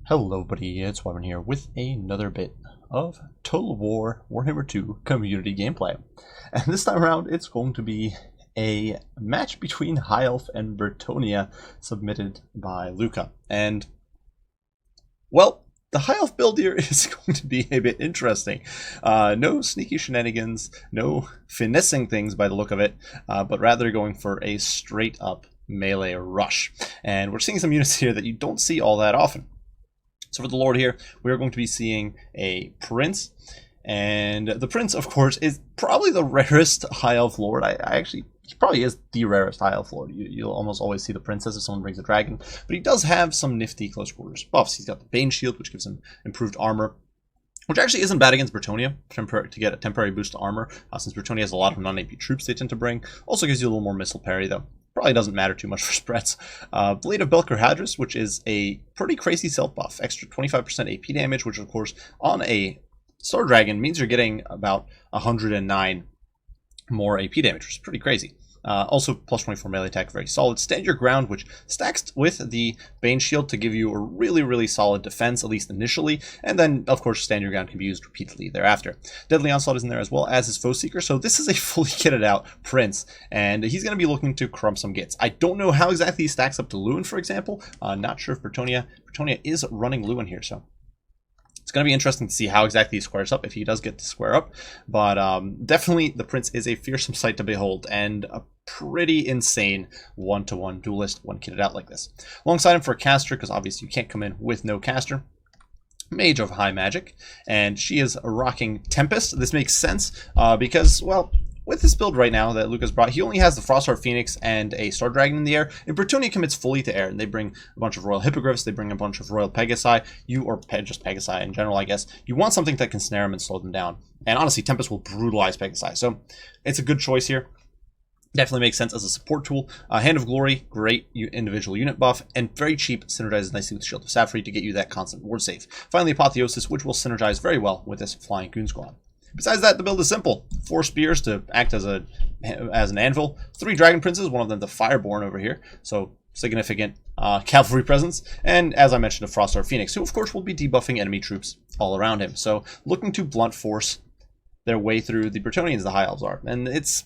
Hello buddy, it's Wyvern here with another bit of Total War Warhammer 2 community gameplay. And this time around it's going to be a match between High Elf and Brettonia submitted by Luca. And, well, the High Elf build here is going to be a bit interesting. No sneaky shenanigans, no finessing things by the look of it, but rather going for a straight up melee rush. And we're seeing some units here that you don't see all that often. So for the Lord here, we are going to be seeing a Prince, and the Prince, of course, is probably the rarest High Elf Lord. He probably is the rarest High Elf Lord. You'll almost always see the Princess if someone brings a dragon, but he does have some nifty close quarters buffs. He's got the Bane Shield, which gives him improved armor, which actually isn't bad against Brettonia to get a temporary boost to armor, since Brettonia has a lot of non-AP troops they tend to bring. Also gives you a little more missile parry, though. Probably doesn't matter too much for spreads. Blade of Belcher Hadris, which is a pretty crazy self buff. Extra 25% AP damage, which of course on a Star Dragon means you're getting about 109 more AP damage, which is pretty crazy. Also, plus 24 melee attack, very solid. Stand Your Ground, which stacks with the Bane Shield to give you a really, really solid defense, at least initially. And then, of course, Stand Your Ground can be used repeatedly thereafter. Deadly Onslaught is in there as well as his Foe Seeker. So this is a fully kitted out Prince, and he's going to be looking to crump some gits. I don't know how exactly he stacks up to Lewin, for example. Not sure if Brettonia is running Lewin here, so it's going to be interesting to see how exactly he squares up, if he does get to square up. But definitely the Prince is a fearsome sight to behold, and a pretty insane one-to-one duelist when kitted out like this. Alongside him for a caster, because obviously you can't come in with no caster. Mage of High Magic, and she is rocking Tempest. This makes sense because, well, with this build right now that Luca's brought, he only has the Frostheart Phoenix and a Star Dragon in the air. And Brettonia commits fully to air, and they bring a bunch of Royal Hippogriffs, they bring a bunch of Royal Pegasi, just Pegasi in general, I guess. You want something that can snare them and slow them down. And honestly, Tempest will brutalize Pegasi, so it's a good choice here. Definitely makes sense as a support tool. Hand of Glory, great individual unit buff, and very cheap, synergizes nicely with Shield of Sapphire to get you that constant ward save. Finally, Apotheosis, which will synergize very well with this Flying Goon Squad. Besides that, the build is simple. 4 spears to act as an anvil, 3 Dragon Princes, one of them the Fireborn over here, so significant cavalry presence, and as I mentioned, a Frostheart Phoenix, who of course will be debuffing enemy troops all around him. So looking to blunt force their way through the Brettonians, the High Elves are, and it's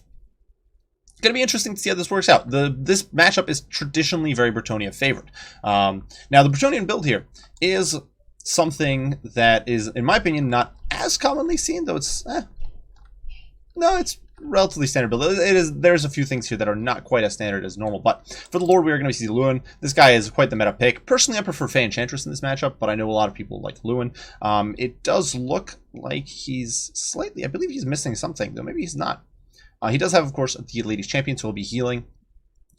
going to be interesting to see how this works out. This matchup is traditionally very Brettonia favored. Now, the Brettonian build here is something that is, in my opinion, not as commonly seen, though it's it's relatively standard build. There's a few things here that are not quite as standard as normal, but for the Lord, we are going to see Lewin. This guy is quite the meta pick. Personally, I prefer Fey Enchantress in this matchup, but I know a lot of people like Lewin. It does look like he's slightly, I believe he's missing something, though maybe he's not. He does have, of course, the Ladies Champion, so he'll be healing.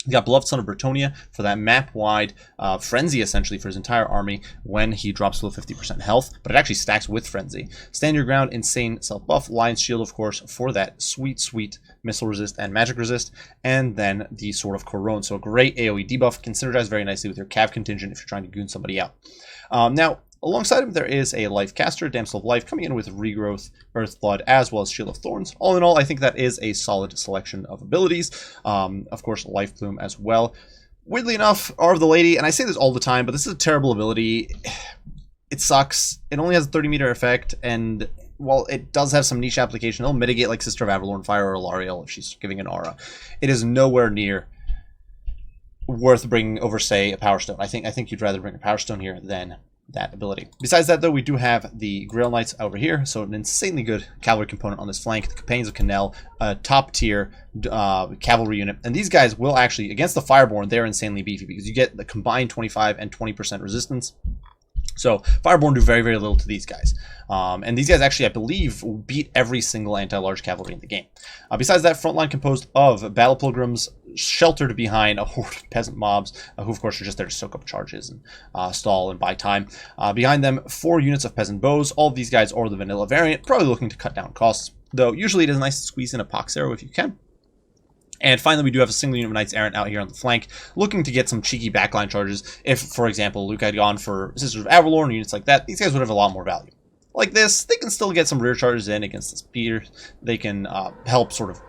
He got Beloved Son of Brettonia for that map-wide frenzy, essentially, for his entire army when he drops below 50% health, but it actually stacks with frenzy. Stand Your Ground, insane self-buff. Lion's Shield, of course, for that sweet, sweet missile resist and magic resist, and then the Sword of Corone. So a great AoE debuff, can synergize very nicely with your Cav contingent if you're trying to goon somebody out. Now, alongside him, there is a Life Caster, Damsel of Life, coming in with Regrowth, Earthblood, as well as Shield of Thorns. All in all, I think that is a solid selection of abilities. Of course, Life Plume as well. Weirdly enough, Are of the Lady, and I say this all the time, but this is a terrible ability. It sucks. It only has a 30-meter effect, and while it does have some niche application, it'll mitigate like Sister of Avalorn Fire or Alariel if she's giving an aura. It is nowhere near worth bringing over, say, a Power Stone. I think you'd rather bring a Power Stone here than that ability. Besides that, though, we do have the Grail Knights over here, so an insanely good cavalry component on this flank. The Companions of Canel, a top tier cavalry unit, and these guys will actually, against the Fireborn, they're insanely beefy because you get the combined 25 and 20% resistance. So Fireborn do very, very little to these guys. And these guys actually, I believe, will beat every single anti-large cavalry in the game. Besides that, front line composed of Battle Pilgrims, sheltered behind a horde of peasant mobs, who of course are just there to soak up charges and stall and buy time. Behind them, 4 units of peasant bows. All of these guys are the vanilla variant, probably looking to cut down costs, though usually it is nice to squeeze in a Pox Arrow if you can. And finally, we do have a single unit of Knights Errant out here on the flank, looking to get some cheeky backline charges. If, for example, Luke had gone for Sisters of Avalorn or units like that, these guys would have a lot more value. Like this, they can still get some rear charges in against the spear. They can help sort of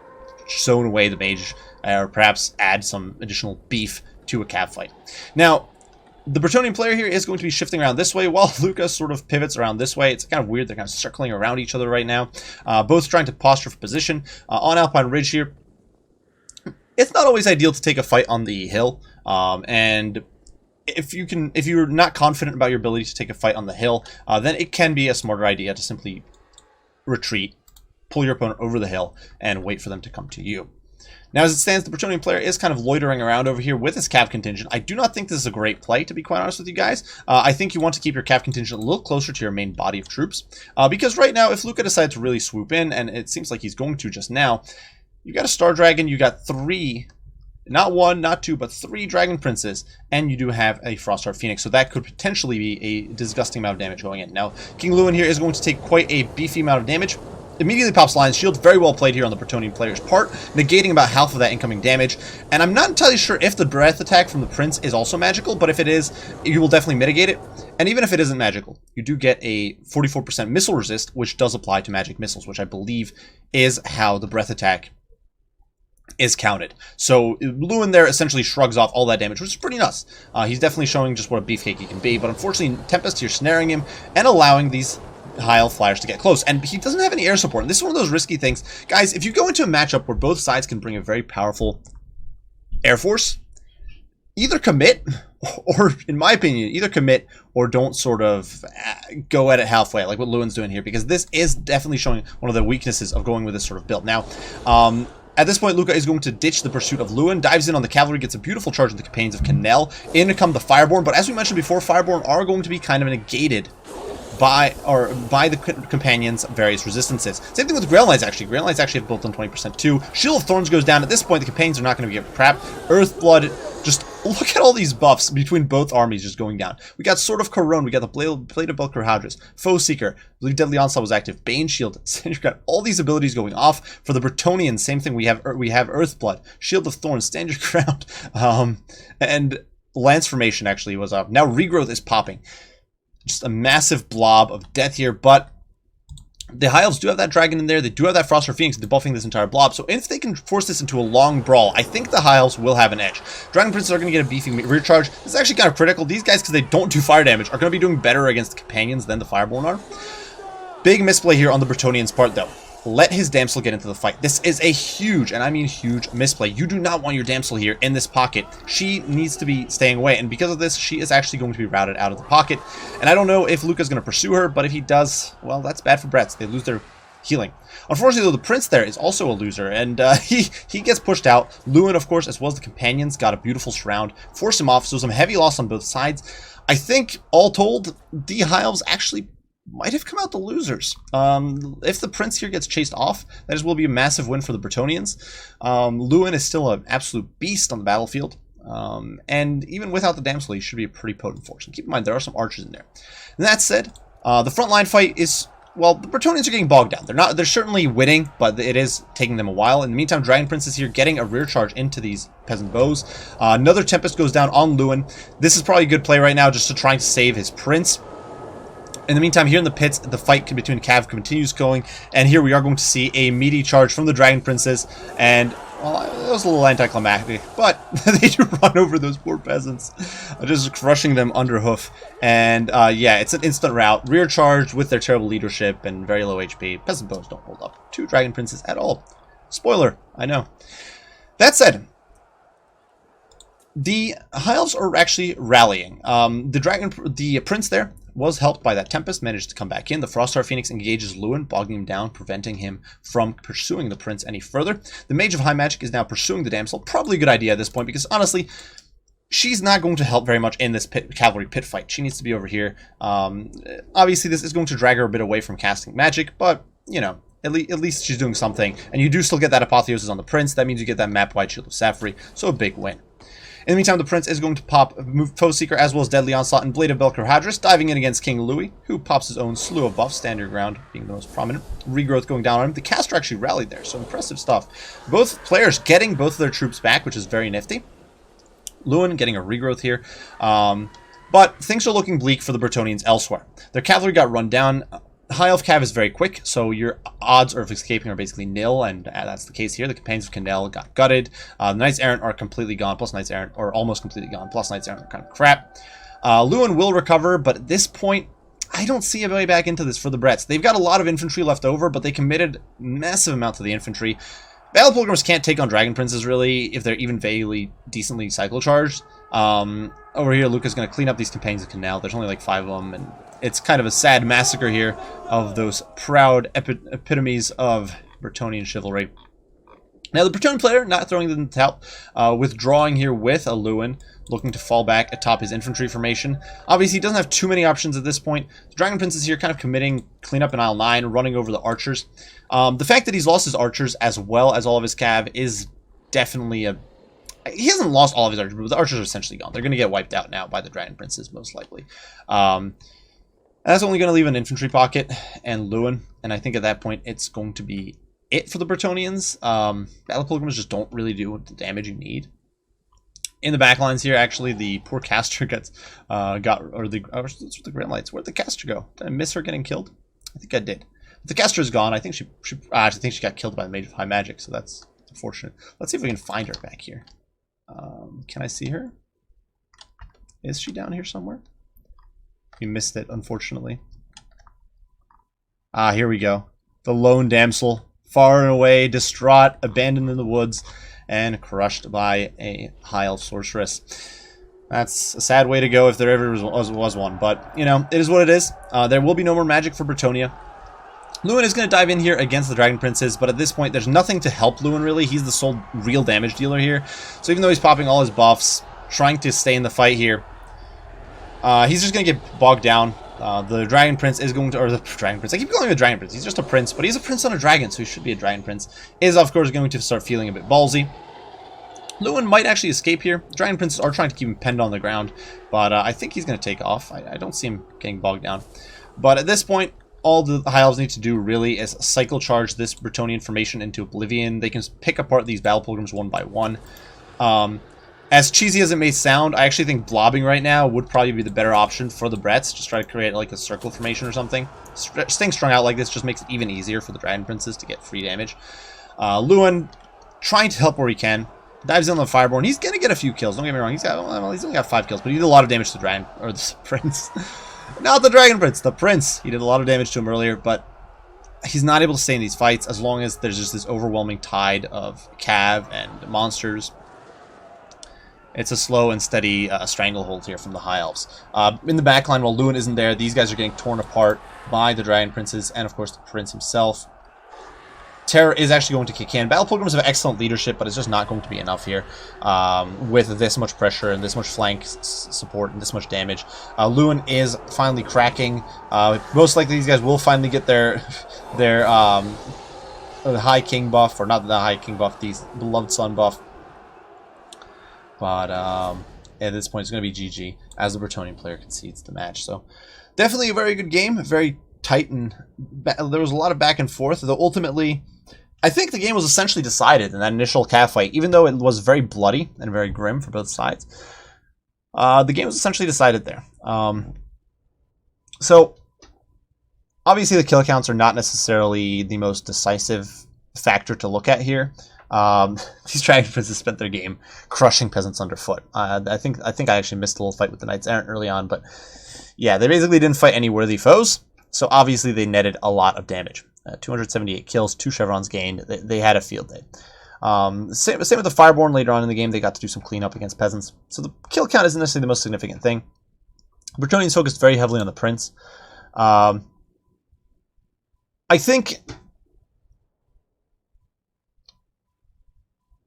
zone away the mage, or perhaps add some additional beef to a cav fight. Now, The Brettonia player here is going to be shifting around this way while Lucas sort of pivots around this way. It's kind of weird. They're kind of circling around each other right now. Both trying to posture for position. On Alpine Ridge here, it's not always ideal to take a fight on the hill. And if you're not confident about your ability to take a fight on the hill, then it can be a smarter idea to simply retreat, pull your opponent over the hill, and wait for them to come to you. Now, as it stands, the Brettonia player is kind of loitering around over here with his Cav contingent. I do not think this is a great play, to be quite honest with you guys. I think you want to keep your Cav contingent a little closer to your main body of troops. Because right now, if Luca decides to really swoop in, and it seems like he's going to just now, you got a Star Dragon, you got 3, not 1, not 2, but 3 Dragon Princes, and you do have a Frostheart Phoenix, so that could potentially be a disgusting amount of damage going in. Now, King Lewin here is going to take quite a beefy amount of damage. Immediately pops Lion's Shield, very well played here on the Brettonia player's part, negating about half of that incoming damage. And I'm not entirely sure if the breath attack from the Prince is also magical, but if it is, you will definitely mitigate it. And even if it isn't magical, you do get a 44% missile resist, which does apply to magic missiles, which I believe is how the breath attack is counted. So Lewin there essentially shrugs off all that damage, which is pretty nuts. He's definitely showing just what a beefcake he can be, but unfortunately Tempest here snaring him and allowing these High Elf flyers to get close, and he doesn't have any air support. And this is one of those risky things, guys. If you go into a matchup where both sides can bring a very powerful air force, either commit, or in my opinion, either commit or don't sort of go at it halfway, like what Lewin's doing here, because this is definitely showing one of the weaknesses of going with this sort of build. Now, at this point, Luca is going to ditch the pursuit of Lewin, dives in on the cavalry, gets a beautiful charge of the companions of Canel. In come the Fireborn, but as we mentioned before, Fireborn are going to be kind of negated by the companions' various resistances. Same thing with Grail Knights, actually. Grail Knights actually have built on 20% too. Shield of Thorns goes down. At this point, the companions are not going to give crap. Earthblood, just look at all these buffs between both armies just going down. We got Sword of Corone, we got the Blade of Belcher Hadris, Foe Seeker, I believe Deadly Onslaught was active, Bane Shield. You've got all these abilities going off. For the Brettonians, same thing. We have Earthblood, Shield of Thorns, Stand Your Ground, and Lance Formation actually was up. Now Regrowth is popping. Just a massive blob of death here, but the High Elves do have that dragon in there. They do have that Frostheart Phoenix debuffing this entire blob. So if they can force this into a long brawl, I think the High Elves will have an edge. Dragon Princes are going to get a beefy rear charge. This is actually kind of critical. These guys, because they don't do fire damage, are going to be doing better against the companions than the Fireborn are. Big misplay here on the Brettonians' part, though. Let his damsel get into the fight. This is a huge, and I mean huge, misplay. You do not want your damsel here in this pocket. She needs to be staying away, and because of this, she is actually going to be routed out of the pocket. And I don't know if Luca's going to pursue her, but if he does, well, that's bad for Bretts. They lose their healing. Unfortunately, though, the Prince there is also a loser, and he gets pushed out. Lewin, of course, as well as the companions, got a beautiful surround, forced him off, so some heavy loss on both sides. I think, all told, the High Elves actually might have come out the losers. If the Prince here gets chased off, that will be a massive win for the Brettonians. Lewin is still an absolute beast on the battlefield. And even without the damsel, he should be a pretty potent force. And keep in mind, there are some archers in there. And that said, the frontline fight is, well, the Brettonians are getting bogged down. They're certainly winning, but it is taking them a while. In the meantime, Dragon Prince is here getting a rear charge into these peasant bows. Another Tempest goes down on Lewin. This is probably a good play right now, just to try to save his Prince. In the meantime, here in the pits, the fight between Cav continues going, and here we are going to see a meaty charge from the Dragon Princes, and, well, it was a little anticlimactic, but they do run over those poor peasants, just crushing them under hoof, and, yeah, it's an instant rout. Rear charge with their terrible leadership and very low HP. Peasant bows don't hold up to Dragon Princes at all. Spoiler, I know. That said, the High Elves are actually rallying. The Prince there was helped by that Tempest, managed to come back in. The Frostheart Phoenix engages Lewin, bogging him down, preventing him from pursuing the Prince any further. The Mage of High Magic is now pursuing the Damsel. Probably a good idea at this point, because honestly, she's not going to help very much in this cavalry pit fight. She needs to be over here. Obviously, this is going to drag her a bit away from casting magic, but, you know, at least she's doing something. And you do still get that Apotheosis on the Prince. That means you get that map-wide Shield of Sapphire, so a big win. In the meantime, the Prince is going to pop Foe Seeker as well as Deadly Onslaught and Blade of Belcher Hadris, diving in against King Louis, who pops his own slew of buffs, Stand Your Ground being the most prominent. Regrowth going down on him. The caster actually rallied there, so impressive stuff. Both players getting both of their troops back, which is very nifty. Lewin getting a regrowth here. But things are looking bleak for the Brettonians elsewhere. Their cavalry got run down. High Elf Cav is very quick, so your odds of escaping are basically nil, and that's the case here. The Companions of Canel got gutted. The Knights Errant are completely gone, plus Knights Errant, or almost completely gone, plus Knights Errant are kind of crap. Lewin will recover, but at this point, I don't see a way back into this for the Bretts. They've got a lot of infantry left over, but they committed massive amounts of the infantry. Battle Pilgrims can't take on Dragon Princes, really, if they're even vaguely decently cycle charged. Over here, Luca's going to clean up these Companions of Canal. There's only like 5 of them, and it's kind of a sad massacre here of those proud epitomes of Brettonian chivalry. Now, the Brettonian player, not throwing them to help, withdrawing here with a Lewin, looking to fall back atop his infantry formation. Obviously, he doesn't have too many options at this point. The Dragon Prince is here kind of committing cleanup in Isle 9, running over the archers. The fact that he's lost his archers as well as all of his cav is definitely a... He hasn't lost all of his archers, but the archers are essentially gone. They're going to get wiped out now by the Dragon Princes, most likely. That's only going to leave an infantry pocket and Lewin, and I think at that point it's going to be it for the Brettonians. Battle Pilgrims just don't really do the damage you need. In the backlines here, actually, the poor caster what's with the Grand Lights? Where'd the caster go? Did I miss her getting killed? I think I did. But the caster is gone. I think I think she got killed by the Mage of High Magic, so that's unfortunate. Let's see if we can find her back here. Can I see her? Is she down here somewhere? We missed it, unfortunately. Ah, here we go. The lone damsel, far and away, distraught, abandoned in the woods, and crushed by a High Elf sorceress. That's a sad way to go if there ever was one, but, you know, it is what it is. There will be no more magic for Brettonia. Lewin is going to dive in here against the Dragon Princes, but at this point, there's nothing to help Lewin, really. He's the sole real damage dealer here. So even though he's popping all his buffs, trying to stay in the fight here, he's just going to get bogged down. The Dragon Prince is going to, or the Dragon Prince, I keep calling him a Dragon Prince. He's just a prince, but he's a prince on a dragon, so he should be a Dragon Prince. Is, of course, going to start feeling a bit ballsy. Lewin might actually escape here. The Dragon Princes are trying to keep him penned on the ground, but I think he's going to take off. I don't see him getting bogged down. But at this point, all the High Elves need to do really is cycle charge this Brettonian formation into oblivion. They can pick apart these Battle Pilgrims one by one. As cheesy as it may sound, I actually think blobbing right now would probably be the better option for the Bretts. Just try to create like a circle formation or something. Staying strung out like this just makes it even easier for the Dragon Princes to get free damage. Lewin trying to help where he can. Dives in on the Fireborn. He's going to get a few kills. Don't get me wrong. He's only got 5 kills, but he did a lot of damage to the Dragon, or the Prince. Not the Dragon Prince, the Prince. He did a lot of damage to him earlier, but he's not able to stay in these fights as long as there's just this overwhelming tide of cav and monsters. It's a slow and steady stranglehold here from the High Elves. In the backline, while Lewin isn't there, these guys are getting torn apart by the Dragon Princes and, of course, the Prince himself. Terror is actually going to kick in. Battle Pilgrims have excellent leadership, but it's just not going to be enough here with this much pressure and this much flank support and this much damage. Lewin is finally cracking. Most likely these guys will finally get their High King buff, or not the High King buff, the Beloved Son buff. But at this point, it's going to be GG as the Brettonian player concedes the match. So definitely a very good game, very tight, and there was a lot of back and forth, though ultimately I think the game was essentially decided in that initial cav fight, even though it was very bloody and very grim for both sides. The game was essentially decided there. So obviously the kill counts are not necessarily the most decisive factor to look at here. These Dragon Princes spent their game crushing peasants underfoot. I think I actually missed a little fight with the Knights Errant early on, but yeah, they basically didn't fight any worthy foes. So obviously they netted a lot of damage. 278 kills, 2 chevrons gained. They had a field day. Same with the Fireborn later on in the game. They got to do some cleanup against peasants. So the kill count isn't necessarily the most significant thing. Brettonians focused very heavily on the Prince. I think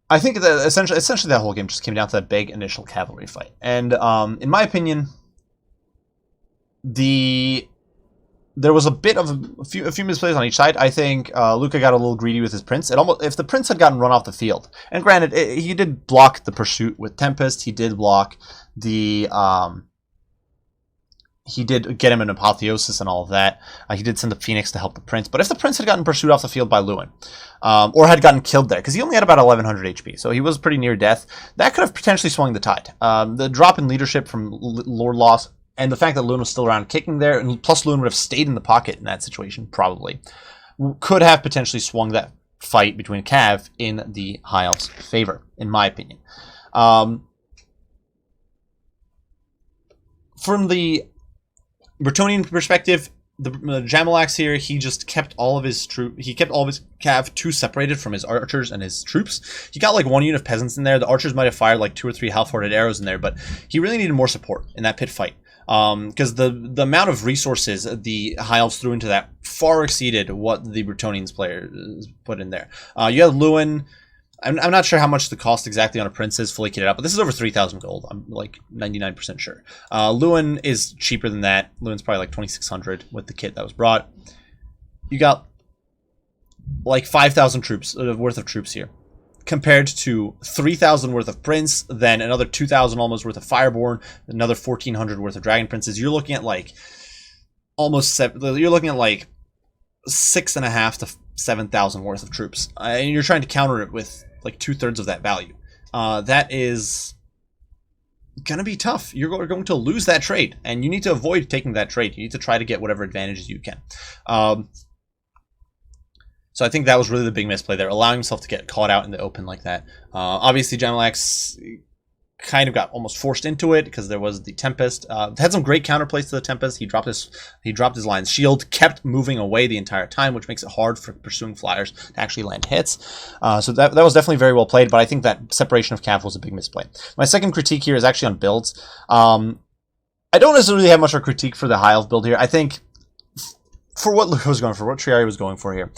that essentially that whole game just came down to that big initial cavalry fight. And in my opinion, there was a bit of a few misplays on each side. I think Luca got a little greedy with his Prince. If the Prince had gotten run off the field, and granted, he did block the pursuit with Tempest. He did block the he did get him an apotheosis and all of that. He did send the Phoenix to help the Prince. But if the Prince had gotten pursued off the field by Lewin, or had gotten killed there, because he only had about 1100 HP, so he was pretty near death, that could have potentially swung the tide. The drop in leadership from Lord Loss, and the fact that Lewin was still around kicking there, and plus Lewin would have stayed in the pocket in that situation, probably, could have potentially swung that fight between Cav in the High Elves' favor, in my opinion. from the Brettonian perspective, the Jamalax here, he just kept all of his he kept all of his cav too separated from his archers and his troops. He got like 1 unit of peasants in there. The archers might have fired like 2 or 3 half-hearted arrows in there, but he really needed more support in that pit fight. Because the amount of resources the High Elves threw into that far exceeded what the Brettonians players put in there. You had Lewin. I'm not sure how much the cost exactly on a prince is fully kitted out, but this is over 3,000 gold. I'm like 99% sure. Lewin is cheaper than that. Lewin's probably like 2,600 with the kit that was brought. You got like 5,000 troops worth of troops here, compared to 3,000 worth of prince, then another 2,000 almost worth of fireborn, another 1,400 worth of dragon princes. You're looking at like almost you're looking at like 6,500 to 7,000 worth of troops, and you're trying to counter it with like 2/3 of that value. That is gonna be tough. You're going to lose that trade, and you need to avoid taking that trade. You need to try to get whatever advantages you can. So I think that was really the big misplay there, allowing himself to get caught out in the open like that. Obviously, Jamalax kind of got almost forced into it because there was the Tempest. Had some great counterplays to the Tempest. He dropped his lion's shield, kept moving away the entire time, which makes it hard for pursuing flyers to actually land hits. So that was definitely very well played, but I think that separation of Cav was a big misplay. My second critique here is actually on builds. I don't necessarily have much of a critique for the High Elf build here. I think for what Luca was going for, what Triarii was going for here,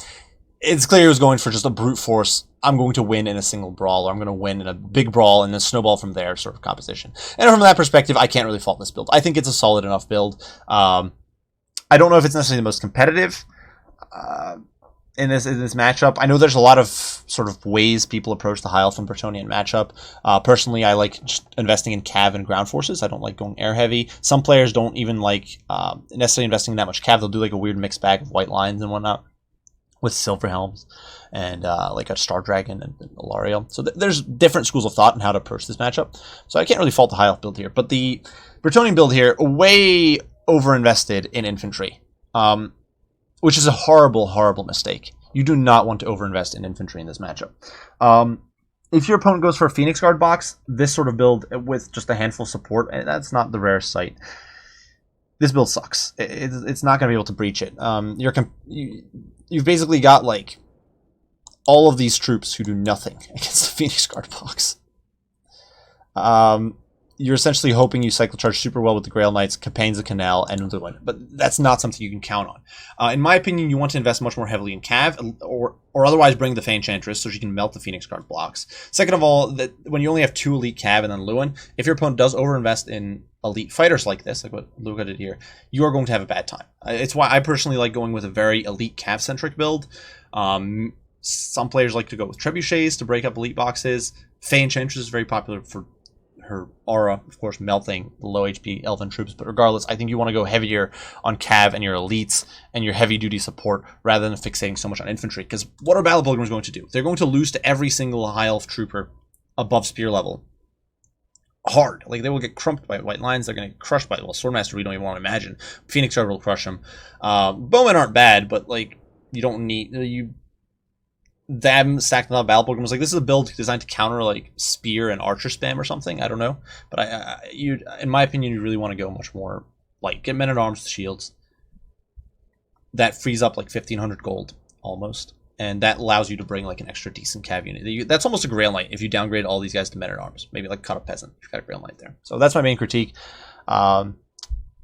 it's clear he was going for just a brute force. I'm going to win in a single brawl, or I'm going to win in a big brawl and then snowball from there sort of composition. And from that perspective, I can't really fault this build. I think it's a solid enough build. I don't know if it's necessarily the most competitive in this matchup. I know there's a lot of sort of ways people approach the High Elf and Brettonian matchup. Personally, I like just investing in cav and ground forces. I don't like going air heavy. Some players don't even like necessarily investing in that much cav. They'll do like a weird mixed bag of white lines and whatnot, with silver helms and like a Star Dragon and Alariel. So there's different schools of thought on how to approach this matchup. So I can't really fault the High Elf build here. But the Brettonian build here, way overinvested in infantry, which is a horrible, horrible mistake. You do not want to overinvest in infantry in this matchup. If your opponent goes for a Phoenix Guard box, this sort of build with just a handful of support, that's not the rarest sight. This build sucks. It's not going to be able to breach it. You've basically got like all of these troops who do nothing against the Phoenix Guard box. You're essentially hoping you cycle charge super well with the Grail Knights, Capaigns the Canal, and Lewin, but that's not something you can count on. In my opinion, you want to invest much more heavily in Cav, or otherwise bring the Fey Enchantress so she can melt the Phoenix Guard blocks. Second of all, when you only have 2 elite Cav and then Lewin, if your opponent does overinvest in elite fighters like this, like what Luca did here, you are going to have a bad time. It's why I personally like going with a very elite Cav-centric build. Some players like to go with Trebuchets to break up elite boxes. Fey Enchantress is very popular for her aura, of course, melting the low HP elven troops. But regardless, I think you want to go heavier on Cav and your elites and your heavy-duty support rather than fixating so much on infantry. Because what are Battle Pilgrims going to do? They're going to lose to every single High Elf trooper above spear level. Hard. Like, they will get crumped by white lines. They're going to get crushed by, well, Swordmaster we don't even want to imagine. Phoenix Guard will crush them. Bowmen aren't bad, but, like, you don't need... them stacked on the Battle Pilgrims. Like, this is a build designed to counter, like, spear and archer spam or something. I don't know. But in my opinion, you really want to go much more, like, get men-at-arms with shields. That frees up, like, 1,500 gold, almost. And that allows you to bring, like, an extra decent cav unit. That's almost a Grail Knight if you downgrade all these guys to men-at-arms. Maybe, like, cut a peasant. You've got a Grail Knight there. So that's my main critique.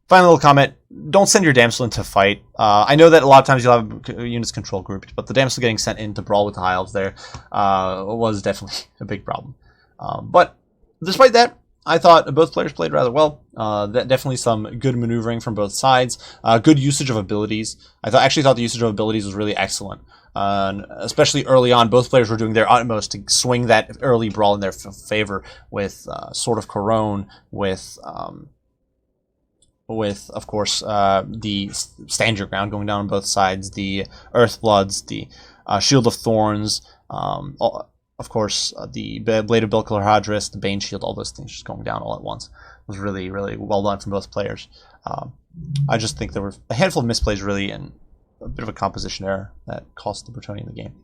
Final little comment, don't send your Damsel into fight. I know that a lot of times you'll have units control grouped, but the Damsel getting sent in to brawl with the High Elves there was definitely a big problem. But despite that, I thought both players played rather well. Definitely some good maneuvering from both sides. Good usage of abilities. I actually thought the usage of abilities was really excellent. Especially early on, both players were doing their utmost to swing that early brawl in their favor with Sword of Corone, with of course, the Stand Your Ground going down on both sides, the Earthbloods, the Shield of Thorns, of course, the Blade of Bilkelhadris, the Bane Shield, all those things just going down all at once. It was really, really well done from both players. I just think there were a handful of misplays, really, and a bit of a composition error that cost the Brettonia the game.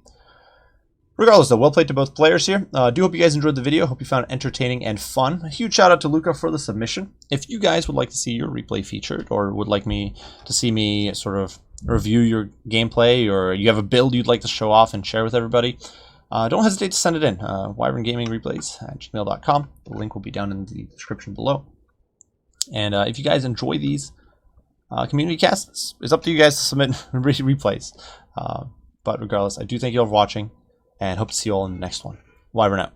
Regardless, though, well played to both players here. Do hope you guys enjoyed the video. Hope you found it entertaining and fun. A huge shout out to Luca for the submission. If you guys would like to see your replay featured, or would like me to see me sort of review your gameplay, or you have a build you'd like to show off and share with everybody, don't hesitate to send it in. wyverngamingreplays@gmail.com. The link will be down in the description below. And if you guys enjoy these community casts, it's up to you guys to submit replays. But regardless, I do thank you all for watching, and hope to see you all in the next one. Wyvern out.